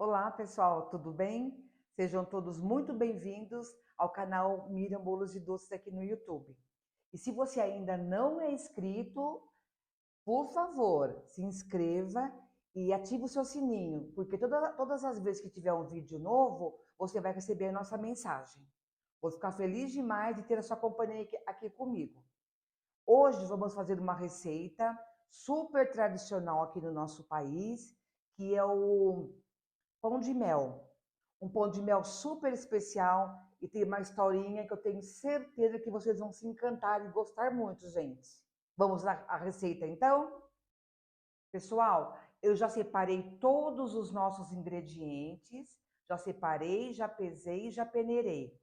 Olá, pessoal, tudo bem? Sejam todos muito bem-vindos ao canal Miriam Bolos e Doces aqui no YouTube. E se você ainda não é inscrito, por favor, se inscreva e ative o seu sininho, porque todas as vezes que tiver um vídeo novo, você vai receber a nossa mensagem. Vou ficar feliz demais de ter a sua companhia aqui comigo. Hoje vamos fazer uma receita super tradicional aqui no nosso país, que é o pão de mel. Um pão de mel super especial e tem uma historinha que eu tenho certeza que vocês vão se encantar e gostar muito, gente. Vamos lá à receita então? Pessoal, eu já separei todos os nossos ingredientes, já separei, já pesei, já peneirei.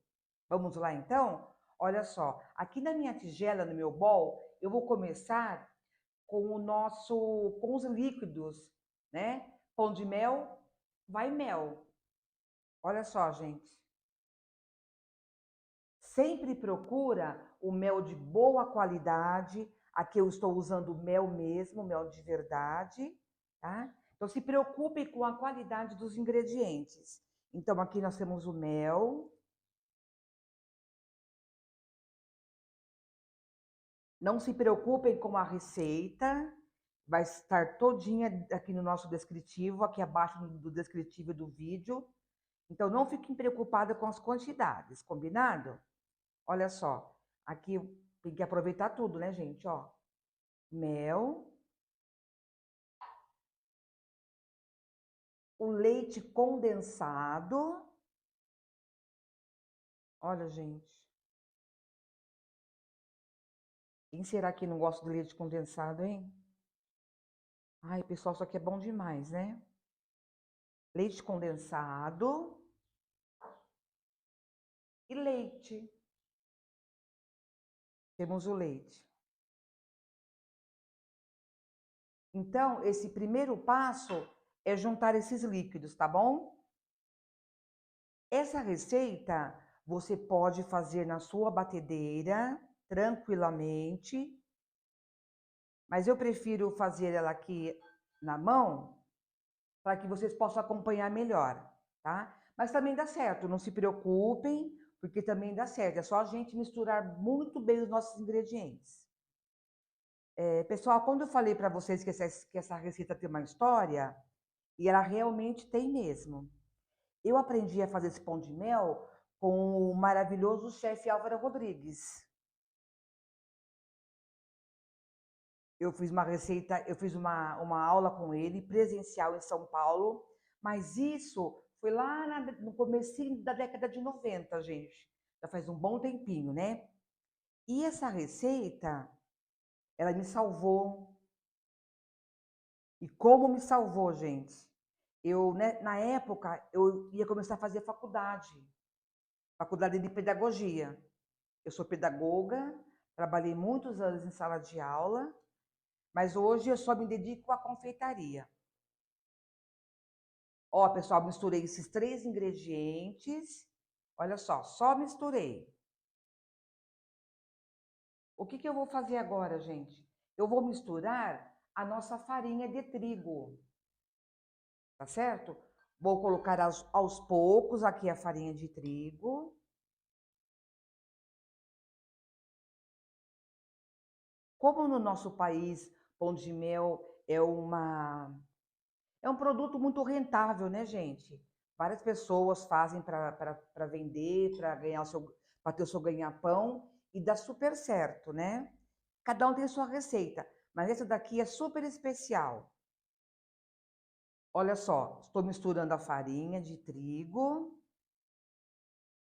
Vamos lá então? Olha só, aqui na minha tigela, no meu bowl, eu vou começar com os líquidos, né? Pão de mel, vai mel. Olha só, gente. Sempre procura o mel de boa qualidade. Aqui eu estou usando mel mesmo, mel de verdade, tá? Então se preocupe com a qualidade dos ingredientes. Então aqui nós temos o mel. Não se preocupem com a receita, vai estar todinha aqui no nosso descritivo, aqui abaixo do descritivo do vídeo. Então não fiquem preocupados com as quantidades, combinado? Olha só, aqui tem que aproveitar tudo, né, gente? Ó, mel, o leite condensado. Olha, gente, quem será que não gosta de leite condensado, hein? Ai, pessoal, isso aqui é bom demais, né? Leite condensado e leite. Temos o leite. Então, esse primeiro passo é juntar esses líquidos, tá bom? Essa receita você pode fazer na sua batedeira tranquilamente, mas eu prefiro fazer ela aqui na mão para que vocês possam acompanhar melhor, tá? Mas também dá certo, não se preocupem, porque também dá certo. É só a gente misturar muito bem os nossos ingredientes. Pessoal, quando eu falei para vocês que essa receita tem uma história, e ela realmente tem mesmo. Eu aprendi a fazer esse pão de mel com o maravilhoso chefe Álvaro Rodrigues. Eu fiz uma receita, eu fiz uma aula com ele, presencial em São Paulo, mas isso foi lá no comecinho da década de 90, gente. Já faz um bom tempinho, né? E essa receita, ela me salvou. E como me salvou, gente? Eu, né, na época, eu ia começar a fazer faculdade de pedagogia. Eu sou pedagoga, trabalhei muitos anos em sala de aula, mas hoje eu só me dedico à confeitaria. Ó, pessoal, misturei esses três ingredientes. Olha só misturei. O que eu vou fazer agora, gente? Eu vou misturar a nossa farinha de trigo, tá certo? Vou colocar aos poucos aqui a farinha de trigo. Como no nosso país, pão de mel é um produto muito rentável, né, gente? Várias pessoas fazem para vender, para ter o seu ganha-pão e dá super certo, né? Cada um tem a sua receita, mas essa daqui é super especial. Olha só, estou misturando a farinha de trigo.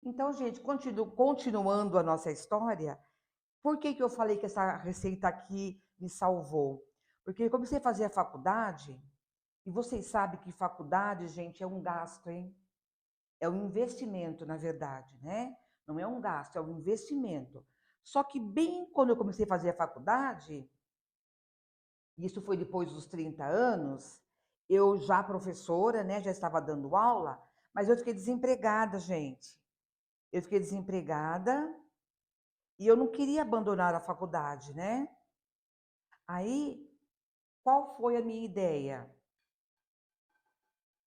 Então, gente, continuando a nossa história, por que eu falei que essa receita aqui me salvou? Porque eu comecei a fazer a faculdade, e vocês sabem que faculdade, gente, é um gasto, hein? É um investimento, na verdade, né? Não é um gasto, é um investimento. Só que bem quando eu comecei a fazer a faculdade, isso foi depois dos 30 anos, eu já professora, né, já estava dando aula, mas eu fiquei desempregada, gente. Eu fiquei desempregada e eu não queria abandonar a faculdade, né? Aí, qual foi a minha ideia?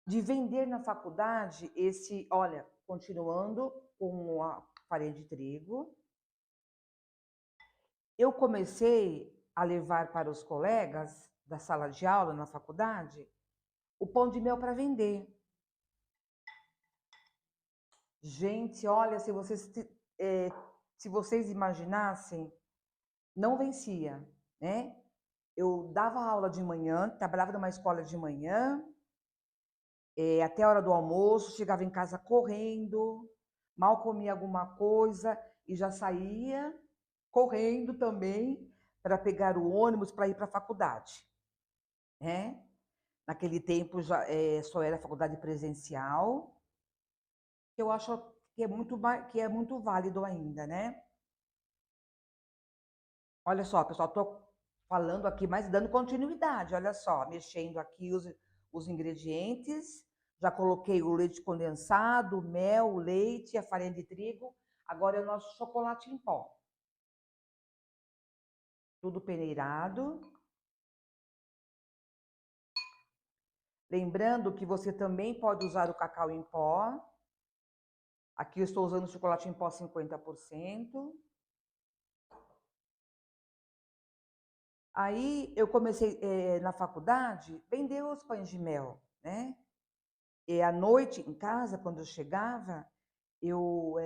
de vender na faculdade esse, olha, continuando com a farinha de trigo, eu comecei a levar para os colegas da sala de aula na faculdade o pão de mel para vender. Gente, olha, se vocês imaginassem, não vencia, né? Eu dava aula de manhã, trabalhava numa escola de manhã, até a hora do almoço, chegava em casa correndo, mal comia alguma coisa e já saía correndo também para pegar o ônibus para ir para a faculdade, né? Naquele tempo já só era faculdade presencial, que eu acho que é muito válido ainda, né? Olha só, pessoal, estou falando aqui, mas dando continuidade. Olha só, mexendo aqui os ingredientes. Já coloquei o leite condensado, o mel, o leite, a farinha de trigo. Agora é o nosso chocolate em pó. Tudo peneirado. Lembrando que você também pode usar o cacau em pó. Aqui eu estou usando o chocolate em pó 50%. Aí eu comecei na faculdade vender os pães de mel, né? E à noite em casa, quando eu chegava, eu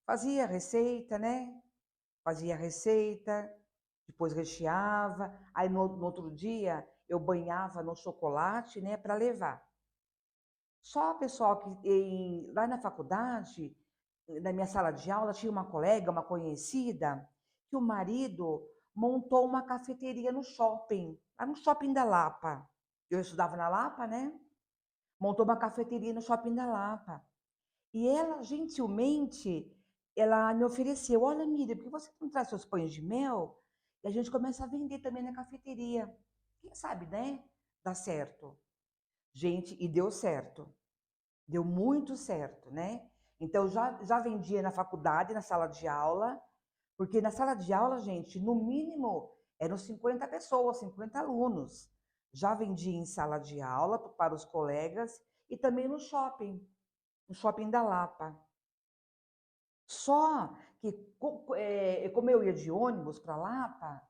fazia receita, né? Fazia receita, depois recheava. Aí no outro dia eu banhava no chocolate, né? Para levar. Só, pessoal, que lá na faculdade, na minha sala de aula, tinha uma colega, uma conhecida, que o marido montou uma cafeteria no shopping, lá no shopping da Lapa. Eu estudava na Lapa, né? Montou uma cafeteria no shopping da Lapa. E ela, gentilmente, ela me ofereceu, olha, Miriam, por que você não traz seus pães de mel? E a gente começa a vender também na cafeteria. Quem sabe, né? Dá certo. Gente, e deu certo. Deu muito certo, né? Então, já vendia na faculdade, na sala de aula, porque na sala de aula, gente, no mínimo, eram 50 pessoas, 50 alunos. Já vendia em sala de aula para os colegas e também no shopping da Lapa. Só que, como eu ia de ônibus para Lapa,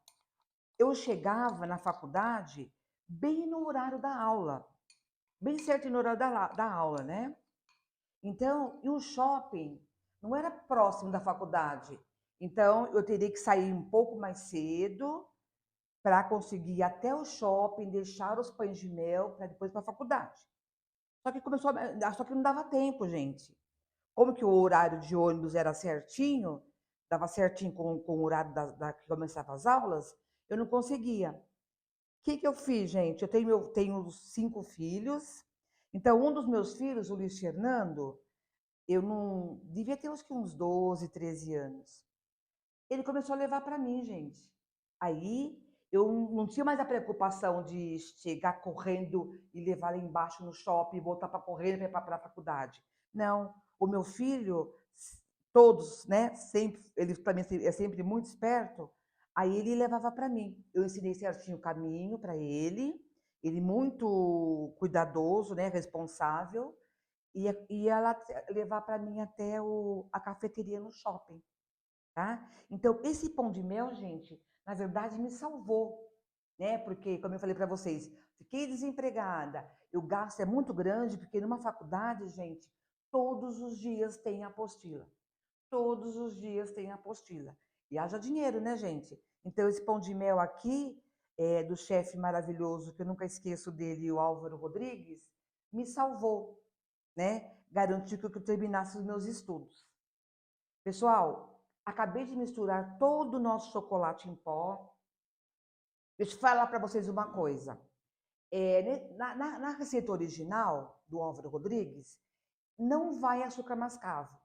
eu chegava na faculdade bem no horário da aula, bem certo no horário da aula, né? Então, e o shopping não era próximo da faculdade. Então, eu teria que sair um pouco mais cedo para conseguir ir até o shopping, deixar os pães de mel para depois para a faculdade. Só que não dava tempo, gente. Como que o horário de ônibus era certinho, dava certinho com o horário que começava as aulas, eu não conseguia. O que eu fiz, gente? Eu tenho 5 filhos. Então, um dos meus filhos, o Luiz Fernando, eu não devia ter uns 12, 13 anos. Ele começou a levar para mim, gente. Aí eu não tinha mais a preocupação de chegar correndo e levar lá embaixo no shopping e voltar para correr para a faculdade. Não, o meu filho, todos, né? Sempre, ele também é sempre muito esperto. Aí ele levava para mim. Eu ensinei certinho o caminho para ele. Ele muito cuidadoso, né? Responsável. Ia lá levar para mim até a cafeteria no shopping, tá? Então, esse pão de mel, gente, na verdade me salvou, né? Porque, como eu falei para vocês, fiquei desempregada, o gasto é muito grande, porque numa faculdade, gente, todos os dias tem apostila. Todos os dias tem apostila. E haja dinheiro, né, gente? Então, esse pão de mel aqui, do chefe maravilhoso, que eu nunca esqueço dele, o Álvaro Rodrigues, me salvou, né? Garantiu que eu terminasse os meus estudos. Pessoal, acabei de misturar todo o nosso chocolate em pó. Deixa eu falar para vocês uma coisa. Na receita original do Álvaro Rodrigues, não vai açúcar mascavo.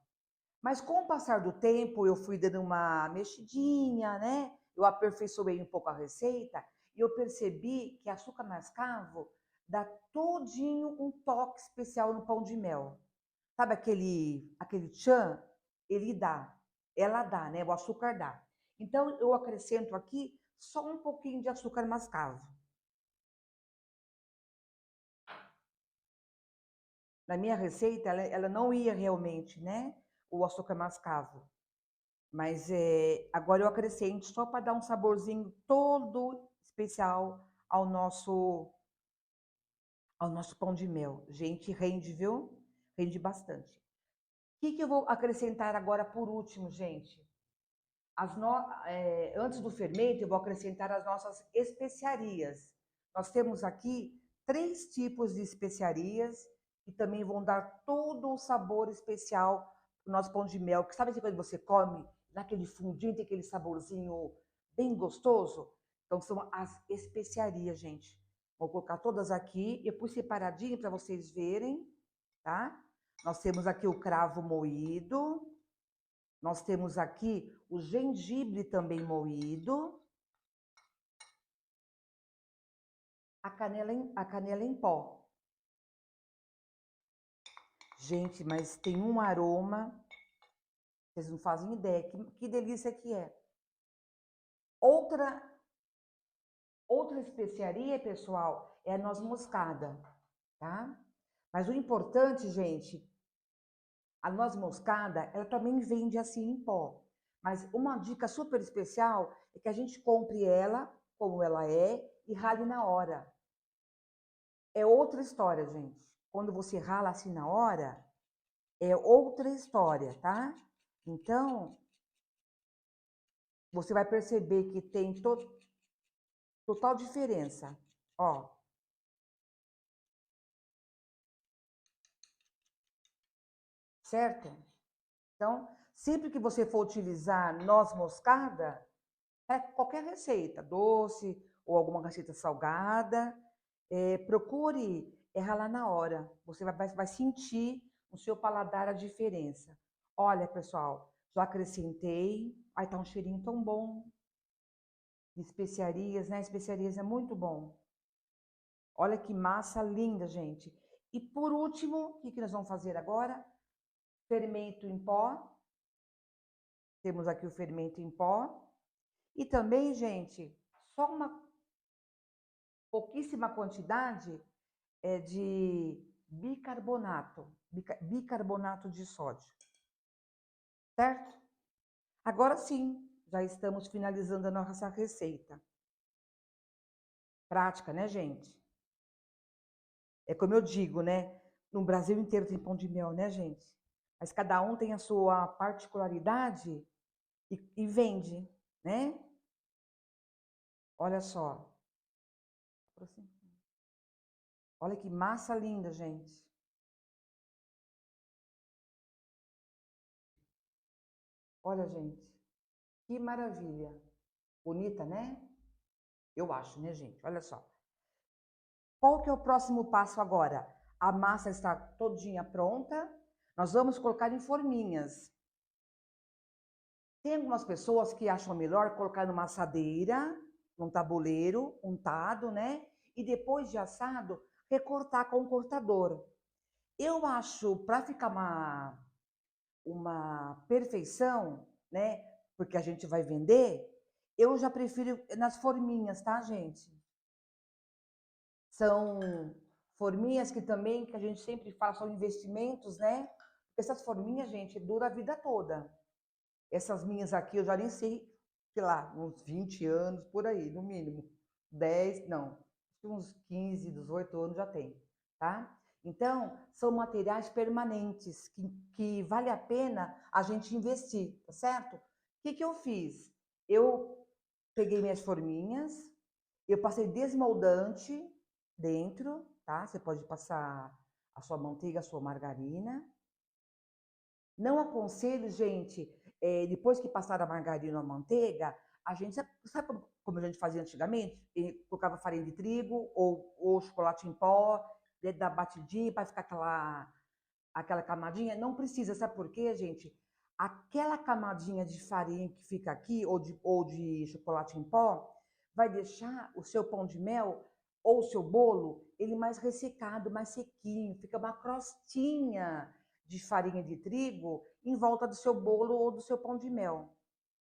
Mas com o passar do tempo, eu fui dando uma mexidinha, né? Eu aperfeiçoei um pouco a receita e eu percebi que açúcar mascavo dá todinho um toque especial no pão de mel. Sabe aquele tchan? Ele dá, ela dá, né? O açúcar dá. Então, eu acrescento aqui só um pouquinho de açúcar mascavo. na minha receita, ela não ia realmente, né? O açúcar mascavo. Mas agora eu acrescento só para dar um saborzinho todo especial ao nosso pão de mel. Gente, rende, viu? Rende bastante. O que eu vou acrescentar agora por último, gente? Antes do fermento, eu vou acrescentar as nossas especiarias. Nós temos aqui 3 tipos de especiarias que também vão dar todo o sabor especial para o nosso pão de mel. Que sabe assim, quando você come, naquele fundinho, tem aquele saborzinho bem gostoso? Então, são as especiarias, gente. Vou colocar todas aqui, eu pus separadinho para vocês verem, tá? Nós temos aqui o cravo moído, nós temos aqui o gengibre também moído, a canela em pó. Gente, mas tem um aroma, vocês não fazem ideia, que delícia que é. Outra especiaria, pessoal, é a noz moscada, tá? Mas o importante, gente, a noz moscada, ela também vende assim em pó. Mas uma dica super especial é que a gente compre ela como ela é e rale na hora. É outra história, gente. Quando você rala assim na hora, é outra história, tá? Então, você vai perceber que tem total diferença. Ó, certo? Então, sempre que você for utilizar noz moscada, para qualquer receita, doce ou alguma receita salgada, procure ralar na hora. Você vai sentir no seu paladar a diferença. Olha, pessoal, já acrescentei. Ai, tá um cheirinho tão bom de especiarias, né? Especiarias é muito bom. Olha que massa linda, gente. E por último, o que nós vamos fazer agora? Fermento em pó. Temos aqui o fermento em pó. E também, gente, só uma pouquíssima quantidade de bicarbonato de sódio, certo? Agora sim, já estamos finalizando a nossa receita. Prática, né, gente? É como eu digo, né? No Brasil inteiro tem pão de mel, né, gente? Mas cada um tem a sua particularidade e vende, né? Olha só. Olha que massa linda, gente. Olha, gente, que maravilha. Bonita, né? Eu acho, né, gente? Olha só. Qual que é o próximo passo agora? A massa está todinha pronta. Nós vamos colocar em forminhas. Tem algumas pessoas que acham melhor colocar numa assadeira, num tabuleiro, untado, né? E depois de assado, recortar com o cortador. Eu acho, para ficar uma perfeição, né? Porque a gente vai vender, eu já prefiro nas forminhas, tá, gente? São forminhas que também, que a gente sempre fala, são investimentos, né? Essas forminhas, gente, dura a vida toda. Essas minhas aqui, eu já nem sei lá, uns 20 anos, por aí, no mínimo. 10 não, uns 15, 18 anos já tem, tá? Então, são materiais permanentes que vale a pena a gente investir, tá certo? O que eu fiz? Eu peguei minhas forminhas, eu passei desmoldante dentro, tá? Você pode passar a sua manteiga, a sua margarina. Não aconselho, gente, depois que passar a margarina ou a manteiga, a gente, sabe como a gente fazia antigamente? Colocava farinha de trigo ou chocolate em pó, da batidinha para ficar aquela camadinha? Não precisa, sabe por quê, gente? Aquela camadinha de farinha que fica aqui, ou de chocolate em pó, vai deixar o seu pão de mel ou o seu bolo, ele mais ressecado, mais sequinho, fica uma crostinha de farinha de trigo em volta do seu bolo ou do seu pão de mel.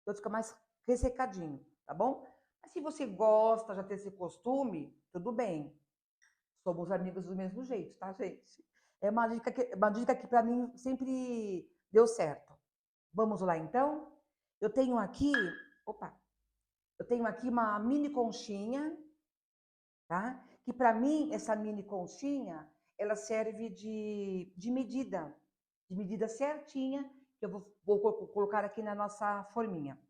Então fica mais ressecadinho, tá bom? Mas se você gosta, já tem esse costume, tudo bem. Somos amigos do mesmo jeito, tá, gente? É uma dica que para mim sempre deu certo. Vamos lá então? Eu tenho aqui, opa, eu tenho aqui uma mini conchinha, tá? Que para mim essa mini conchinha, ela serve de medida certinha, que eu vou colocar aqui na nossa forminha.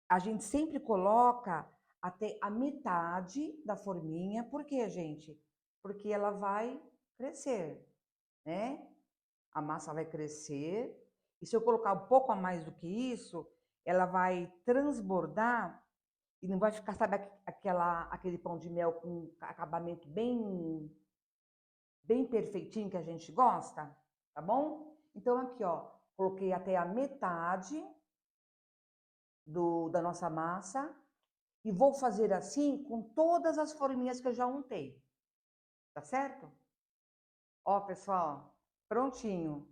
A gente sempre coloca até a metade da forminha, por quê, gente? Porque ela vai crescer, né? A massa vai crescer, e se eu colocar um pouco a mais do que isso, ela vai transbordar e não vai ficar, sabe, aquele pão de mel com acabamento bem perfeitinho que a gente gosta, tá bom? Então aqui, ó, coloquei até a metade da nossa massa e vou fazer assim com todas as forminhas que eu já untei, tá certo? Ó, pessoal, prontinho.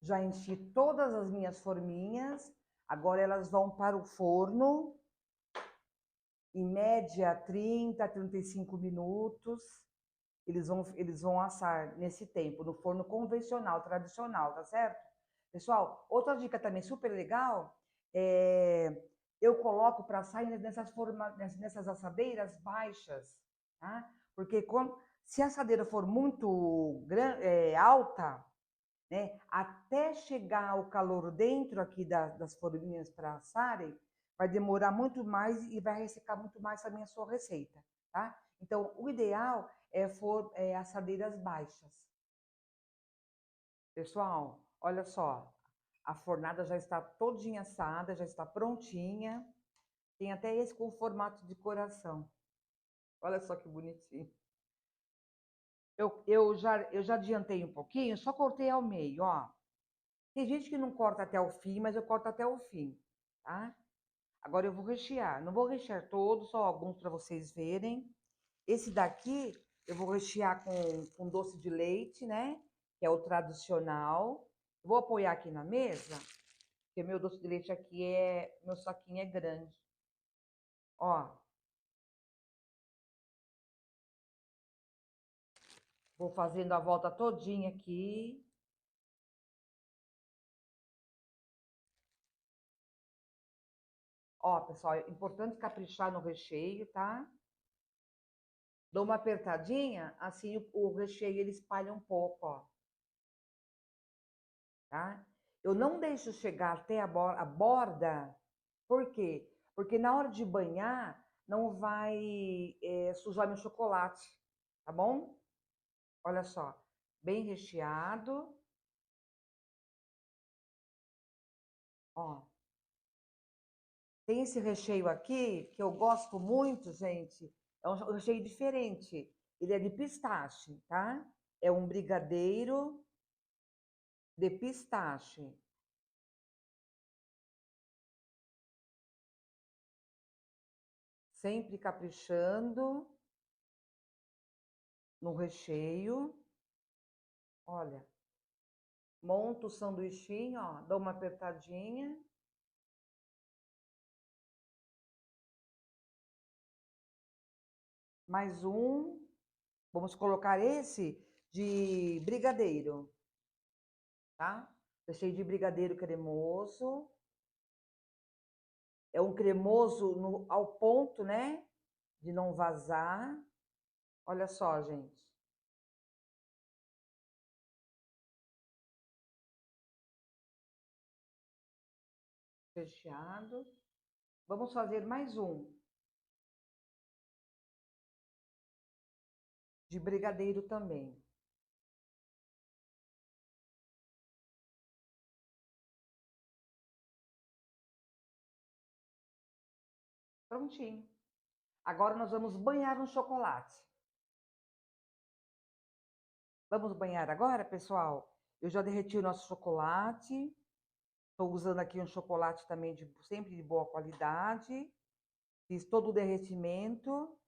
Já enchi todas as minhas forminhas, agora elas vão para o forno, em média 30, 35 minutos. Eles vão assar nesse tempo, no forno convencional, tradicional, tá certo? Pessoal, outra dica também super legal, é, eu coloco para assar nessas assadeiras baixas, tá? Porque se a assadeira for muito alta, né, até chegar o calor dentro aqui das forminhas para assarem, vai demorar muito mais e vai ressecar muito mais também a sua receita, tá? Então, o ideal é assadeiras baixas. Pessoal, olha só, a fornada já está todinha assada, já está prontinha. Tem até esse com formato de coração. Olha só que bonitinho. Eu já adiantei um pouquinho, só cortei ao meio, ó. Tem gente que não corta até o fim, mas eu corto até o fim, tá? Agora eu vou rechear. Não vou rechear todos, só alguns para vocês verem. Esse daqui eu vou rechear com doce de leite, né? Que é o tradicional. Vou apoiar aqui na mesa, porque meu doce de leite aqui meu saquinho é grande. Ó, vou fazendo a volta todinha aqui. Ó, pessoal, é importante caprichar no recheio, tá? Dou uma apertadinha, assim o recheio ele espalha um pouco, ó. Tá? Eu não deixo chegar até a borda, por quê? Porque na hora de banhar não vai sujar meu chocolate, tá bom? Olha só, bem recheado, ó. Tem esse recheio aqui que eu gosto muito, gente. É um recheio diferente. Ele é de pistache, tá? É um brigadeiro de pistache. Sempre caprichando no recheio. Olha, monto o sanduichinho, ó, dou uma apertadinha. Mais um. Vamos colocar esse de brigadeiro, tá? Recheio de brigadeiro cremoso. É um cremoso ao ponto, né? De não vazar. Olha só, gente. Recheado. Vamos fazer mais um de brigadeiro também. Prontinho. Agora nós vamos banhar no chocolate. Vamos banhar agora, pessoal? Eu já derreti o nosso chocolate. Estou usando aqui um chocolate também sempre de boa qualidade. Fiz todo o derretimento.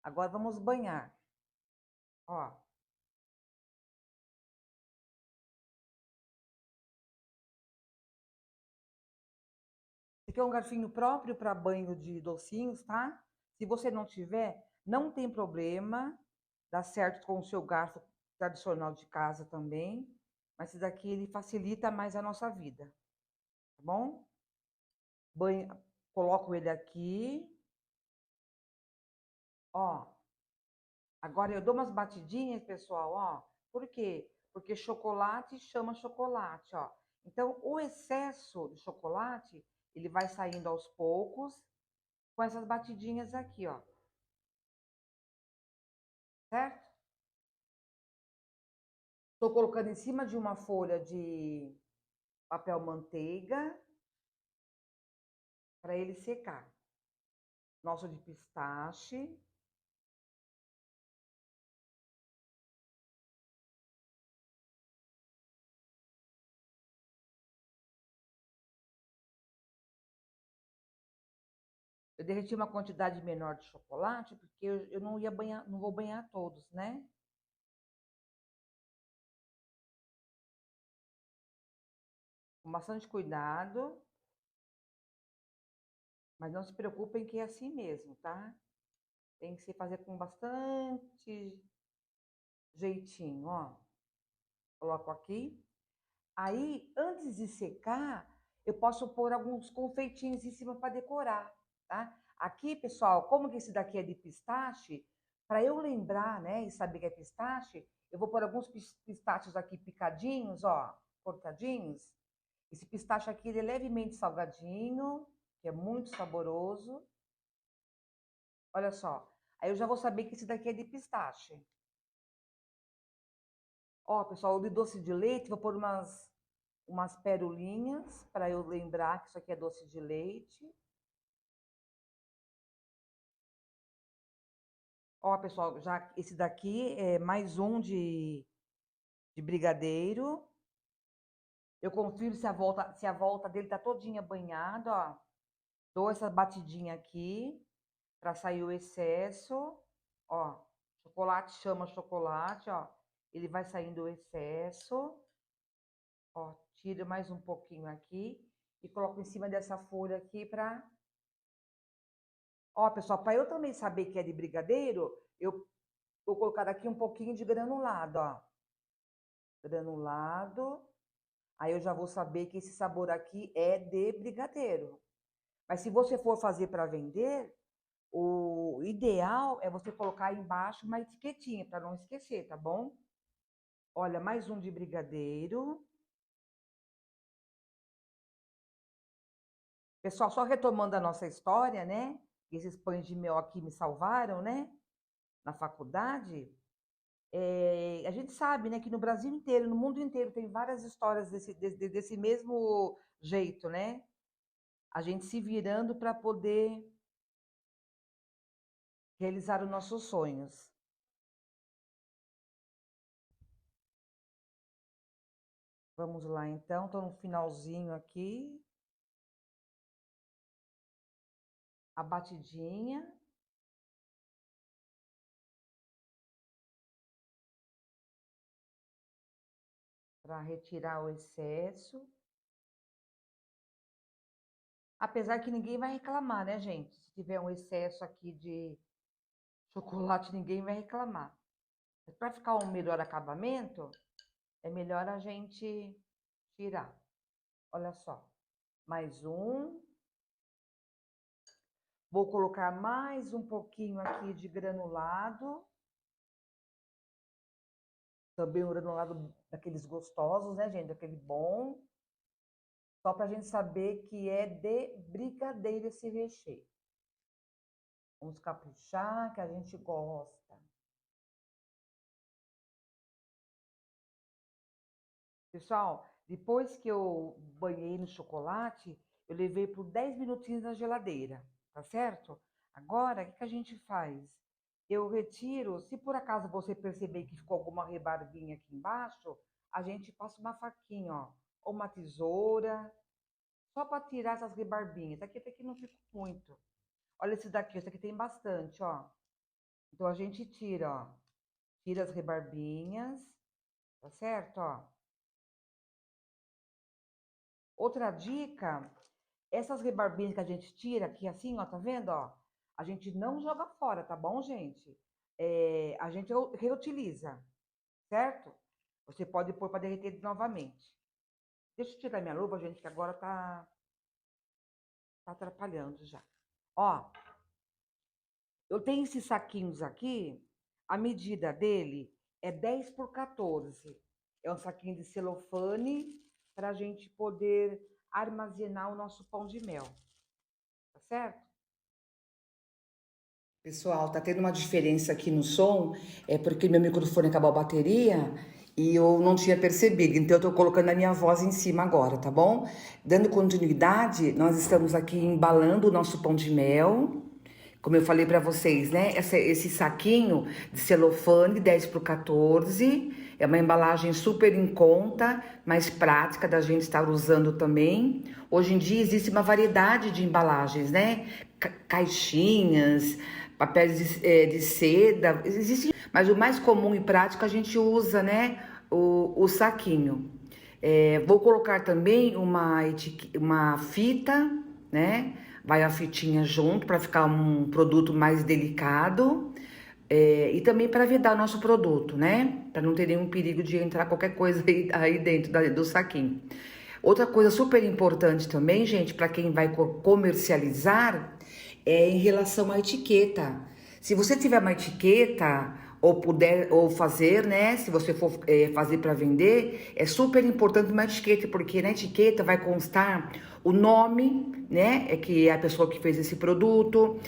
Agora vamos banhar. Ó. Esse aqui é um garfinho próprio para banho de docinhos, tá? Se você não tiver, não tem problema. Dá certo com o seu garfo tradicional de casa também, mas esse daqui ele facilita mais a nossa vida, tá bom? Coloco ele aqui, ó. Agora eu dou umas batidinhas, pessoal, ó. Por quê? Porque chocolate chama chocolate, ó. Então, o excesso de chocolate, ele vai saindo aos poucos com essas batidinhas aqui, ó. Certo? Estou colocando em cima de uma folha de papel manteiga para ele secar. Nosso de pistache. Eu derreti uma quantidade menor de chocolate, porque eu não ia banhar, não vou banhar todos, né? Com bastante cuidado. Mas não se preocupem que é assim mesmo, tá? Tem que se fazer com bastante jeitinho, ó. Coloco aqui. Aí, antes de secar, eu posso pôr alguns confeitinhos em cima para decorar, tá? Aqui, pessoal, como que esse daqui é de pistache, para eu lembrar, né, e saber que é pistache, eu vou pôr alguns pistachos aqui picadinhos, ó, cortadinhos. Esse pistache aqui, ele é levemente salgadinho, que é muito saboroso. Olha só. Aí eu já vou saber que esse daqui é de pistache. Ó, pessoal, o de doce de leite, vou pôr umas perolinhas para eu lembrar que isso aqui é doce de leite. Ó, pessoal, já esse daqui é mais um de brigadeiro. Eu confiro se a volta dele tá todinha banhada, ó. Dou essa batidinha aqui para sair o excesso, ó. Chocolate chama chocolate, ó. Ele vai saindo o excesso. Ó, tiro mais um pouquinho aqui e coloco em cima dessa folha aqui para... Ó, pessoal, para eu também saber que é de brigadeiro, eu vou colocar aqui um pouquinho de granulado, ó. Granulado. Aí eu já vou saber que esse sabor aqui é de brigadeiro. Mas se você for fazer para vender, o ideal é você colocar aí embaixo uma etiquetinha para não esquecer, tá bom? Olha, mais um de brigadeiro. Pessoal, só retomando a nossa história, né? Esses pães de mel aqui me salvaram, né? Na faculdade. A gente sabe, né, que no Brasil inteiro, no mundo inteiro, tem várias histórias desse mesmo jeito, né? A gente se virando para poder realizar os nossos sonhos. Vamos lá, então, estou no finalzinho aqui. A batidinha. Para retirar o excesso. Apesar que ninguém vai reclamar, né, gente? Se tiver um excesso aqui de chocolate, ninguém vai reclamar. Para ficar um melhor acabamento, é melhor a gente tirar. Olha só. Mais um. Vou colocar mais um pouquinho aqui de granulado. Também um granulado daqueles gostosos, né, gente? Daquele bom. Só para a gente saber que é de brigadeiro esse recheio. Vamos caprichar, que a gente gosta. Pessoal, depois que eu banhei no chocolate, eu levei por 10 minutinhos na geladeira, tá certo? Agora, o que a gente faz? Eu retiro, se por acaso você perceber que ficou alguma rebarbinha aqui embaixo, a gente passa uma faquinha, ó, ou uma tesoura, só para tirar essas rebarbinhas. Aqui até que não fica muito. Olha esse aqui tem bastante, ó. Então a gente tira, ó, tira as rebarbinhas, tá certo, ó? Outra dica, essas rebarbinhas que a gente tira aqui assim, ó, tá vendo, ó? A gente não joga fora, tá bom, gente? A gente reutiliza, certo? Você pode pôr para derreter novamente. Deixa eu tirar minha luva, gente, que agora tá atrapalhando já. Ó, eu tenho esses saquinhos aqui, a medida dele é 10 por 14. É um saquinho de celofane para a gente poder armazenar o nosso pão de mel, tá certo? Pessoal, tá tendo uma diferença aqui no som, é porque meu microfone acabou a bateria e eu não tinha percebido, então eu tô colocando a minha voz em cima agora, tá bom? Dando continuidade, nós estamos aqui embalando o nosso pão de mel, como eu falei para vocês, né? Esse saquinho de celofane 10 por 14 é uma embalagem super em conta, mais prática da gente estar usando também. Hoje em dia existe uma variedade de embalagens, né? Caixinhas, papéis de seda, existe, mas o mais comum e prático a gente usa, né? O saquinho. Vou colocar também uma fita, né? Vai a fitinha junto para ficar um produto mais delicado. E também para vedar o nosso produto, né? Para não ter nenhum perigo de entrar qualquer coisa aí dentro do saquinho. Outra coisa super importante também, gente, para quem vai comercializar, é em relação à etiqueta. Se você tiver uma etiqueta ou puder ou fazer, né? Se você for fazer para vender, é super importante uma etiqueta, porque na etiqueta vai constar o nome, né? É que é a pessoa que fez esse produto,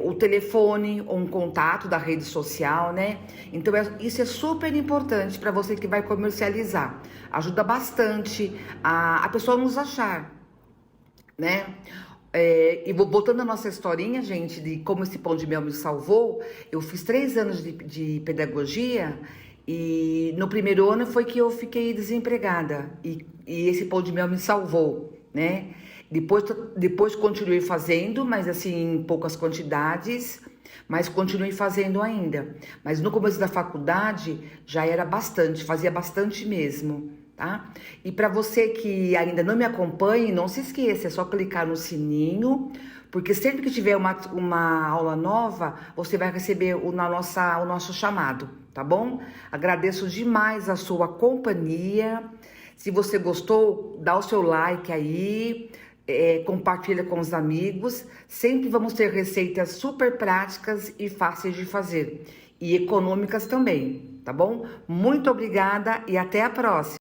o telefone ou um contato da rede social, né? Então isso é super importante para você que vai comercializar. Ajuda bastante a pessoa nos achar, né? E voltando à nossa historinha, gente, de como esse pão de mel me salvou, eu fiz 3 anos de pedagogia e no primeiro ano foi que eu fiquei desempregada e esse pão de mel me salvou, né? Depois continuei fazendo, mas assim, em poucas quantidades, mas continuei fazendo ainda. Mas no começo da faculdade já era bastante, fazia bastante mesmo. Tá? E para você que ainda não me acompanha, não se esqueça, é só clicar no sininho, porque sempre que tiver uma aula nova, você vai receber o nosso chamado, tá bom? Agradeço demais a sua companhia. Se você gostou, dá o seu like aí, compartilha com os amigos. Sempre vamos ter receitas super práticas e fáceis de fazer, e econômicas também, tá bom? Muito obrigada e até a próxima!